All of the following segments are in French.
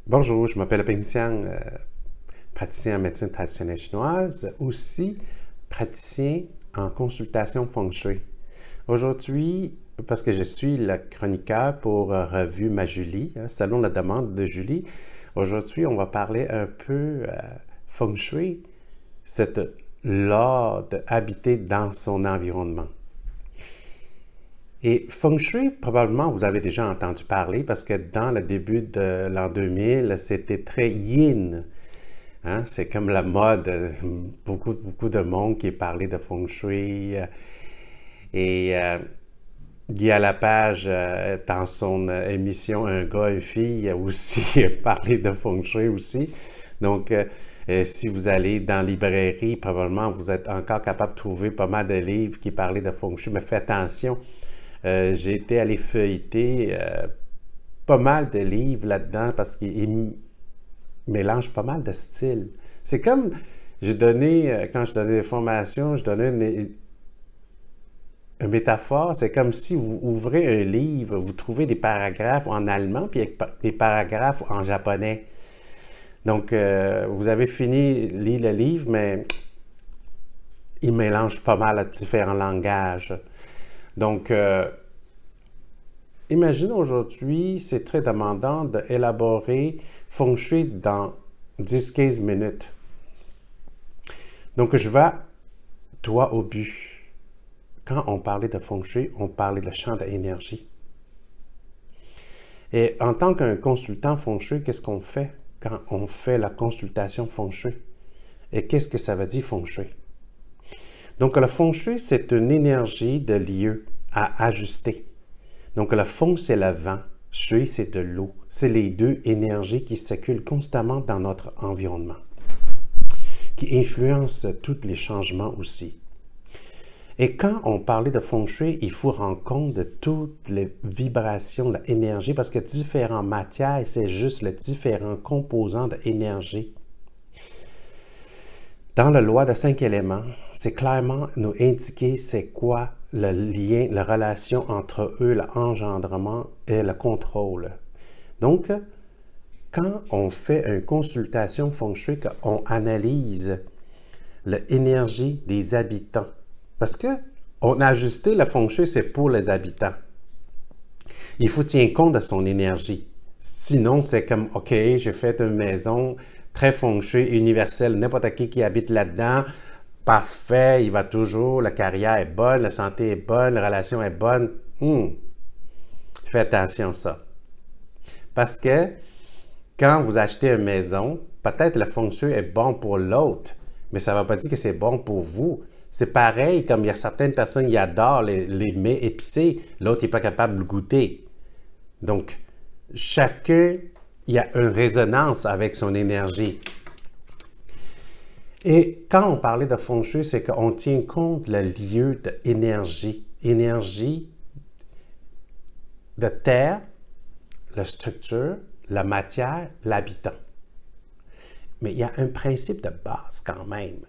Bonjour, je m'appelle Peng Xiang, praticien en médecine traditionnelle chinoise, aussi praticien en consultation feng shui. Aujourd'hui, parce que je suis le chroniqueur pour Revue Majulie, selon la demande de Julie, aujourd'hui on va parler un peu feng shui, cette l'art d'habiter dans son environnement. Et feng shui, probablement, vous avez déjà entendu parler parce que dans le début de l'an 2000, c'était très yin. Hein? C'est comme la mode, beaucoup de monde qui parlait de feng shui. Guy Lapage, dans son émission Un gars, une fille, a aussi parlé de feng shui aussi. Donc, si vous allez dans la librairie, probablement, vous êtes encore capable de trouver pas mal de livres qui parlaient de feng shui, mais faites attention. J'ai été allé feuilleter pas mal de livres là-dedans parce qu'il mélange pas mal de styles. C'est comme, j'ai donné, quand je donnais des formations, je donnais une métaphore, c'est comme si vous ouvrez un livre, vous trouvez des paragraphes en allemand puis des paragraphes en japonais. Donc, vous avez fini de lire le livre, mais il mélange pas mal à différents langages. Donc, imagine aujourd'hui, c'est très demandant d'élaborer feng shui dans 10-15 minutes. Donc, je vais droit au but. Quand on parlait de feng shui, on parlait de champ d'énergie. Et en tant qu'un consultant feng shui, qu'est-ce qu'on fait quand on fait la consultation feng shui? Et qu'est-ce que ça veut dire feng shui? Donc, le feng shui, c'est une énergie de lieu à ajuster. Donc, le feng, c'est le vent, shui, c'est de l'eau. C'est les deux énergies qui circulent constamment dans notre environnement, qui influencent tous les changements aussi. Et quand on parlait de feng shui, il faut rendre compte de toutes les vibrations, l'énergie, parce que différentes matières, c'est juste les différents composants d'énergie. Dans la loi des 5 éléments, c'est clairement nous indiquer c'est quoi le lien, la relation entre eux, l'engendrement et le contrôle. Donc, quand on fait une consultation feng shui, on analyse l'énergie des habitants, parce que on a ajusté le feng shui, c'est pour les habitants. Il faut tenir compte de son énergie. Sinon, c'est comme, OK, j'ai fait une maison très feng shui universelle, n'importe qui habite là-dedans, parfait, il va toujours, la carrière est bonne, la santé est bonne, la relation est bonne. Fais attention à ça. Parce que quand vous achetez une maison, peut-être le feng shui est bon pour l'autre, mais ça ne veut pas dire que c'est bon pour vous. C'est pareil comme il y a certaines personnes qui adorent les mets épicés, l'autre n'est pas capable de goûter. Donc, chacun, il y a une résonance avec son énergie. Et quand on parlait de feng shui, c'est qu'on tient compte le lieu d'énergie. Énergie de terre, la structure, la matière, l'habitant. Mais il y a un principe de base quand même.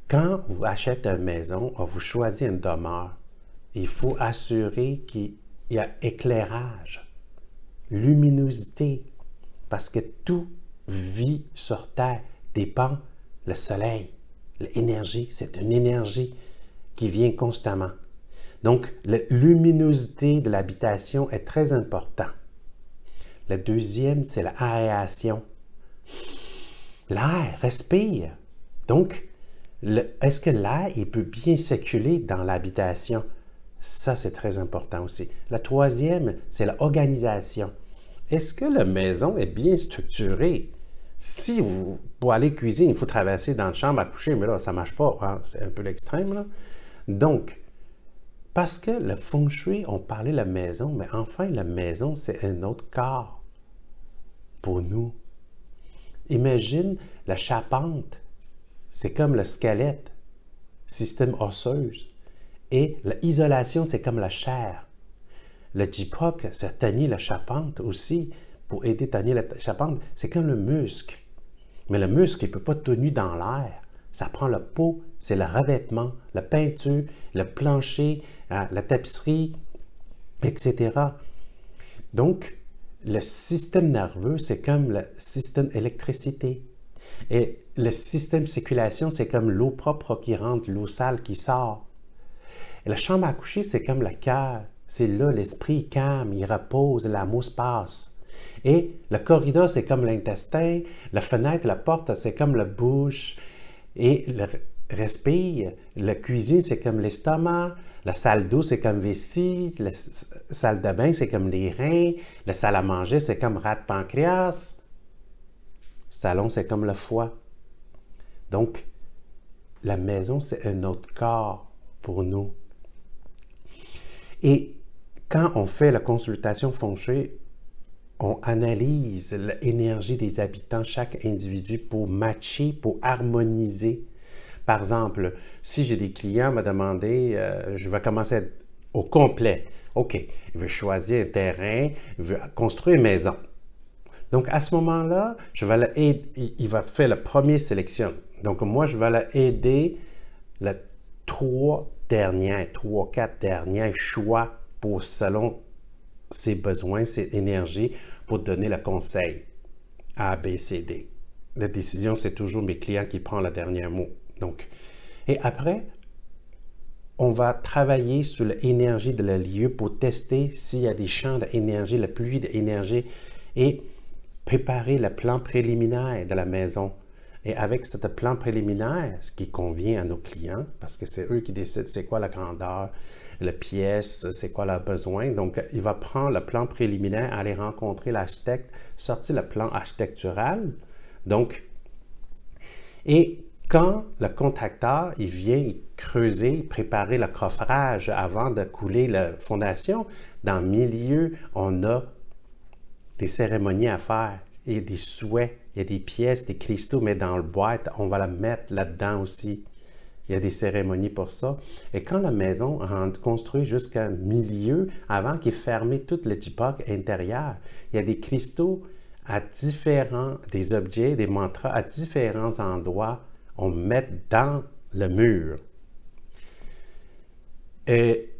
Quand vous achetez une maison ou vous choisissez une demeure, il faut assurer qu'il y a éclairage, luminosité, parce que tout vit sur Terre dépend le soleil, l'énergie, c'est une énergie qui vient constamment. Donc, la luminosité de l'habitation est très importante. Le deuxième, c'est l'aération. L'air, respire. Donc, est-ce que l'air, il peut bien circuler dans l'habitation? Ça, c'est très important aussi. La troisième, c'est l'organisation. Est-ce que la maison est bien structurée? Si vous, pour aller cuisiner, il faut traverser dans la chambre à coucher, mais là, ça ne marche pas. Hein? C'est un peu l'extrême, là. Donc, parce que le feng shui, on parlait de la maison, mais enfin, la maison, c'est un autre corps pour nous. Imagine la charpente, c'est comme le squelette, système osseux. Et l'isolation, c'est comme la chair. Le jiphok, c'est tenir la charpente aussi. Pour aider à tenir la charpente, c'est comme le muscle. Mais le muscle, il ne peut pas tenir dans l'air. Ça prend la peau, c'est le revêtement, la peinture, le plancher, la tapisserie, etc. Donc, le système nerveux, c'est comme le système électricité. Et le système circulation, c'est comme l'eau propre qui rentre, l'eau sale qui sort. Et la chambre à coucher, c'est comme le cœur. C'est là, l'esprit calme, il repose, la mousse passe. Et le corridor, c'est comme l'intestin. La fenêtre, la porte, c'est comme la bouche. Et le respire. La cuisine, c'est comme l'estomac. La salle d'eau, c'est comme vessie. La salle de bain, c'est comme les reins. La salle à manger, c'est comme rat pancréas. Salon, c'est comme le foie. Donc, la maison, c'est un autre corps pour nous. Et quand on fait la consultation feng shui, on analyse l'énergie des habitants, chaque individu, pour matcher, pour harmoniser. Par exemple, si j'ai des clients me demander, je vais commencer au complet. OK, il veut choisir un terrain, il veut construire une maison. Donc, à ce moment-là, je vais l'aider, il va faire la première sélection. Donc, moi, je vais l'aider les 4 derniers choix pour selon ses besoins, ses énergies, pour donner le conseil A, B, C, D. La décision, c'est toujours mes clients qui prennent le dernier mot. Donc, et après, on va travailler sur l'énergie de le lieu pour tester s'il y a des champs d'énergie, la pluie d'énergie, et préparer le plan préliminaire de la maison. Et avec ce plan préliminaire, ce qui convient à nos clients, parce que c'est eux qui décident c'est quoi la grandeur, la pièce, c'est quoi leurs besoins. Donc, il va prendre le plan préliminaire, aller rencontrer l'architecte, sortir le plan architectural. Donc, et quand le contacteur, il vient creuser, préparer le coffrage avant de couler la fondation, dans le milieu, on a des cérémonies à faire. Il y a des souhaits, il y a des pièces, des cristaux, mais dans le boîte, on va la mettre là-dedans aussi. Il y a des cérémonies pour ça. Et quand la maison est construite jusqu'à milieu, avant qu'il ait fermé toute le jipak intérieur, il y a des cristaux à des objets, des mantras à différents endroits, on met dans le mur. Et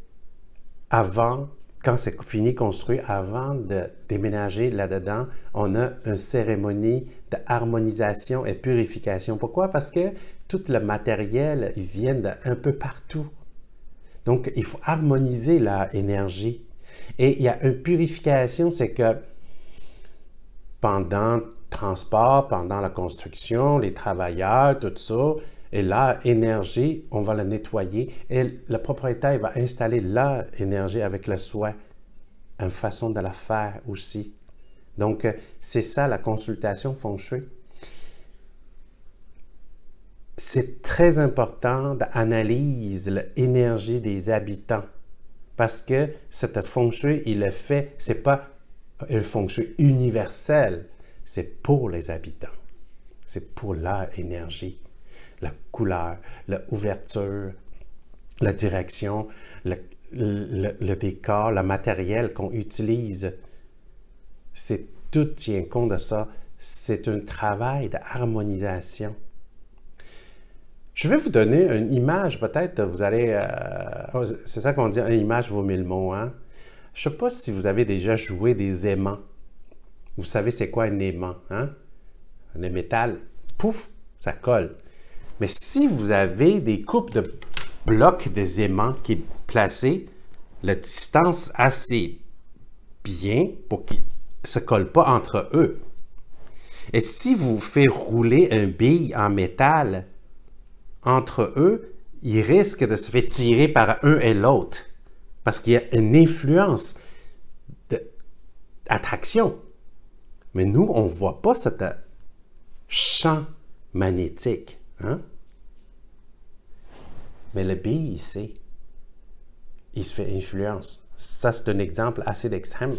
avant, quand c'est fini construit, avant de déménager là-dedans, on a une cérémonie d'harmonisation et purification. Pourquoi? Parce que tout le matériel, il vient d'un peu partout. Donc, il faut harmoniser l'énergie. Et il y a une purification, c'est que pendant le transport, pendant la construction, les travailleurs, tout ça, et l'énergie, on va la nettoyer et le propriétaire va installer l'énergie avec le souhait, une façon de la faire aussi. Donc, c'est ça la consultation feng shui. C'est très important d'analyser l'énergie des habitants parce que cette feng shui, il est fait, c'est pas un feng shui universel, c'est pour les habitants, c'est pour leur énergie. La couleur, l'ouverture, la direction, le décor, le matériel qu'on utilise. Tout tient compte de ça. C'est un travail d'harmonisation. Je vais vous donner une image, peut-être vous allez... c'est ça qu'on dit, une image vaut 1000 mots. Hein? Je ne sais pas si vous avez déjà joué des aimants. Vous savez c'est quoi un aimant? Hein? Le métal, pouf, ça colle. Mais si vous avez des coupes de blocs des aimants qui est placés, la distance assez bien pour qu'ils ne se collent pas entre eux. Et si vous faites rouler un bille en métal entre eux, ils risquent de se faire tirer par un et l'autre parce qu'il y a une influence d'attraction. Mais nous, on ne voit pas ce champ magnétique. Hein? Mais le bille, il sait. Il se fait influence. Ça, c'est un exemple assez extrême.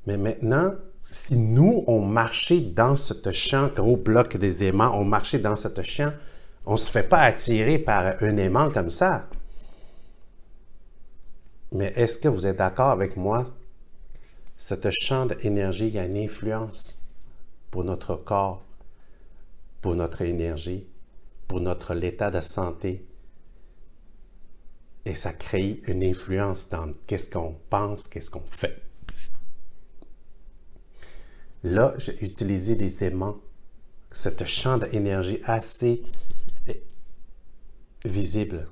Mais maintenant, si nous, on marchait dans ce champ, gros bloc des aimants, on marchait dans ce champ, on ne se fait pas attirer par un aimant comme ça. Mais est-ce que vous êtes d'accord avec moi? Ce champ d'énergie, il y a une influence pour notre corps, pour notre énergie, pour notre état de santé. Et ça crée une influence dans qu'est-ce qu'on pense, qu'est-ce qu'on fait. Là, j'ai utilisé des aimants, ce champ d'énergie assez visible,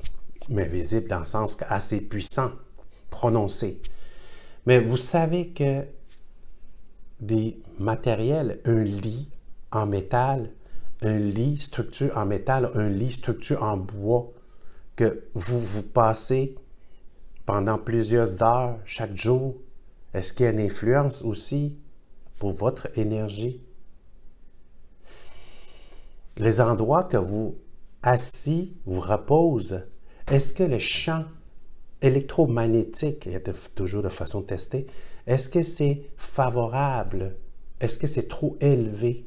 mais visible dans le sens assez puissant, prononcé. Mais vous savez que des matériels, un lit en métal, un lit structure en métal, un lit structure en bois, que vous passez pendant plusieurs heures chaque jour, est-ce qu'il y a une influence aussi pour votre énergie? Les endroits que vous assis, vous reposez, est-ce que le champ électromagnétique, il y a toujours de façon testée, est-ce que c'est favorable? Est-ce que c'est trop élevé?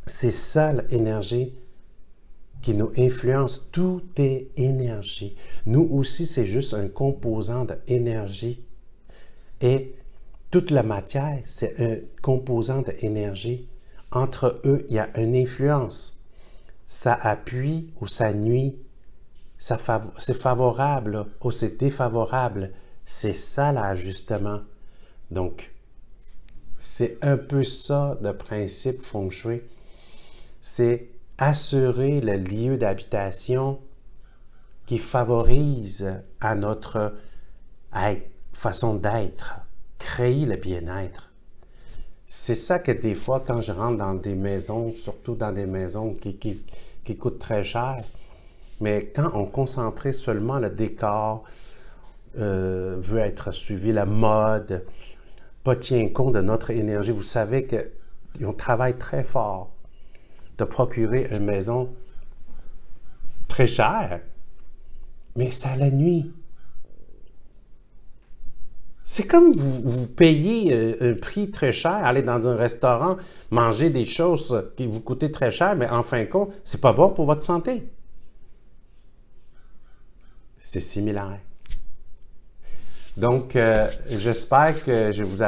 C'est ça l'énergie qui nous influence. Tout est énergie. Nous aussi, c'est juste un composant d'énergie. Et toute la matière, c'est un composant d'énergie. Entre eux, il y a une influence. Ça appuie ou ça nuit. C'est favorable ou c'est défavorable. C'est ça l'ajustement. Donc, c'est un peu ça le principe feng shui. C'est assurer le lieu d'habitation qui favorise à notre façon d'être, créer le bien-être. C'est ça que des fois, quand je rentre dans des maisons, surtout dans des maisons qui coûtent très cher, mais quand on concentrait seulement le décor, veut être suivi, la mode, pas tient compte de notre énergie, vous savez qu'on travaille très fort de procurer une maison très chère, mais c'est à la nuit. C'est comme vous payez un prix très cher, aller dans un restaurant, manger des choses qui vous coûtent très cher, mais en fin de compte, c'est pas bon pour votre santé. C'est similaire. Donc, j'espère que je vous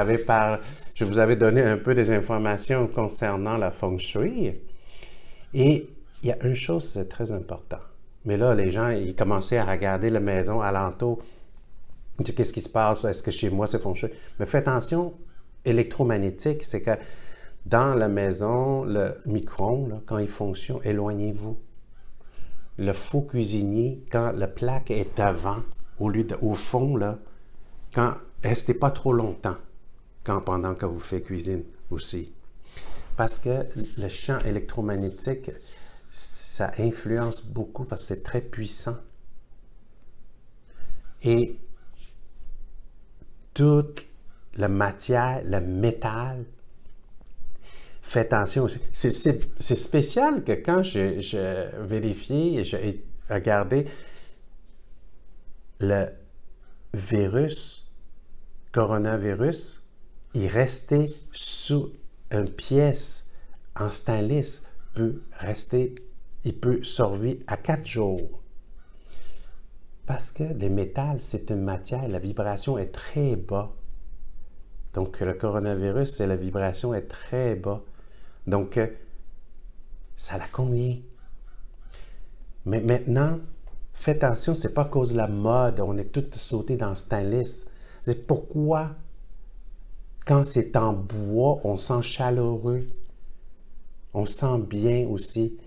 avais donné un peu des informations concernant la feng shui. Et il y a une chose, c'est très important. Mais là, les gens, ils commençaient à regarder la maison alentour. Ils disent, qu'est-ce qui se passe? Est-ce que chez moi, c'est feng shui? Mais faites attention, électromagnétique, c'est que dans la maison, le micro-ondes, quand il fonctionne, éloignez-vous. Le faux cuisinier, quand la plaque est avant, au fond, là, restez pas trop longtemps pendant que vous faites cuisine aussi. Parce que le champ électromagnétique, ça influence beaucoup parce que c'est très puissant. Et toute la matière, le métal, faites attention aussi. C'est spécial que quand je vérifiais et j'ai regardé le coronavirus, il restait sous une pièce en stainless, il peut survivre à 4 jours. Parce que le métal, c'est une matière, la vibration est très bas. Donc, le coronavirus, la vibration est très bas. Donc, ça la convient. Mais maintenant, faites attention, c'est pas à cause de la mode, on est tous sautés dans le stainless. C'est pourquoi, quand c'est en bois, on sent chaleureux. On sent bien aussi.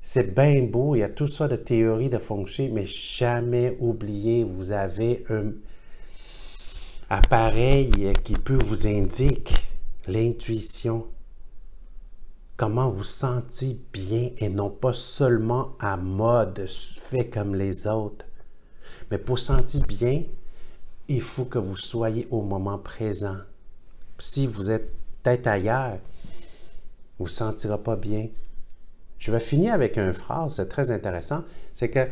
C'est bien beau, il y a tout ça de théorie de feng shui, mais jamais oublier, vous avez un appareil qui peut vous indiquer l'intuition. Comment vous sentez bien et non pas seulement à mode, fait comme les autres. Mais pour sentir bien, il faut que vous soyez au moment présent. Si vous êtes tête ailleurs, vous ne vous sentirez pas bien. Je vais finir avec une phrase, c'est très intéressant. C'est que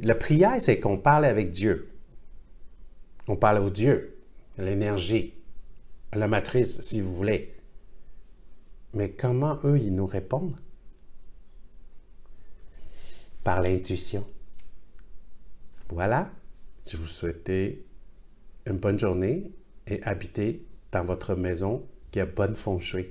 la prière, c'est qu'on parle avec Dieu. On parle au Dieu, l'énergie, la matrice, si vous voulez. Mais comment eux, ils nous répondent? Par l'intuition. Voilà, je vous souhaite une bonne journée et habitez dans votre maison qui a bonne feng shui.